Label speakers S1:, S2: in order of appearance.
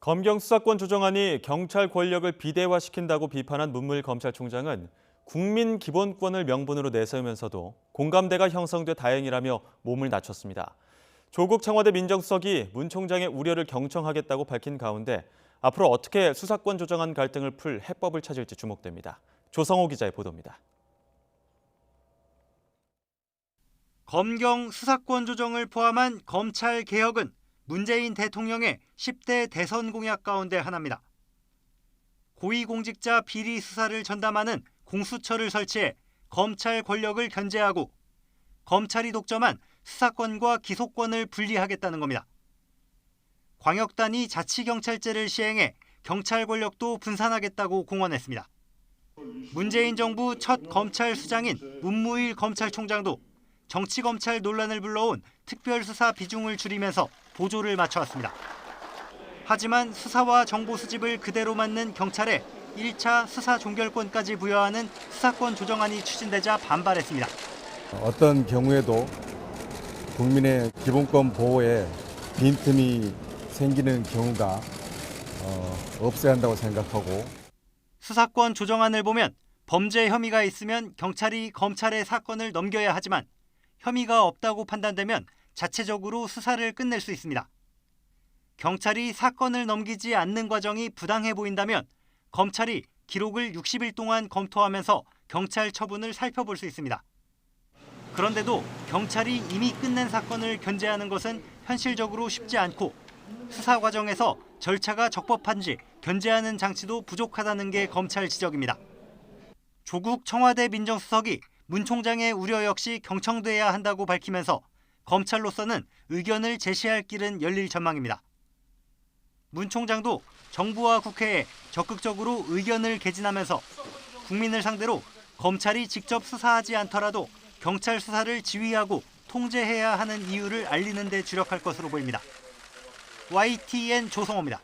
S1: 검경 수사권 조정안이 경찰 권력을 비대화시킨다고 비판한 문무일 검찰총장은 국민 기본권을 명분으로 내세우면서도 공감대가 형성돼 다행이라며 몸을 낮췄습니다. 조국 청와대 민정수석이 문 총장의 우려를 경청하겠다고 밝힌 가운데 앞으로 어떻게 수사권 조정안 갈등을 풀 해법을 찾을지 주목됩니다. 조성호 기자의 보도입니다.
S2: 검경 수사권 조정을 포함한 검찰 개혁은 문재인 대통령의 10대 대선 공약 가운데 하나입니다. 고위공직자 비리 수사를 전담하는 공수처를 설치해 검찰 권력을 견제하고 검찰이 독점한 수사권과 기소권을 분리하겠다는 겁니다. 광역단위 자치경찰제를 시행해 경찰 권력도 분산하겠다고 공언했습니다. 문재인 정부 첫 검찰 수장인 문무일 검찰총장도 정치검찰 논란을 불러온 특별수사 비중을 줄이면서 보조를 맞춰왔습니다. 하지만 수사와 정보 수집을 그대로 맡는 경찰에 1차 수사 종결권까지 부여하는 수사권 조정안이 추진되자 반발했습니다.
S3: 어떤 경우에도 국민의 기본권 보호에 빈틈이 생기는 경우가 없어야 한다고 생각하고,
S2: 수사권 조정안을 보면 범죄 혐의가 있으면 경찰이 검찰에 사건을 넘겨야 하지만 혐의가 없다고 판단되면 자체적으로 수사를 끝낼 수 있습니다. 경찰이 사건을 넘기지 않는 과정이 부당해 보인다면 검찰이 기록을 60일 동안 검토하면서 경찰 처분을 살펴볼 수 있습니다. 그런데도 경찰이 이미 끝낸 사건을 견제하는 것은 현실적으로 쉽지 않고 수사 과정에서 절차가 적법한지 견제하는 장치도 부족하다는 게 검찰 지적입니다. 조국 청와대 민정수석이 문 총장의 우려 역시 경청돼야 한다고 밝히면서 검찰로서는 의견을 제시할 길은 열릴 전망입니다. 문 총장도 정부와 국회에 적극적으로 의견을 개진하면서 국민을 상대로 검찰이 직접 수사하지 않더라도 경찰 수사를 지휘하고 통제해야 하는 이유를 알리는 데 주력할 것으로 보입니다. YTN 조성호입니다.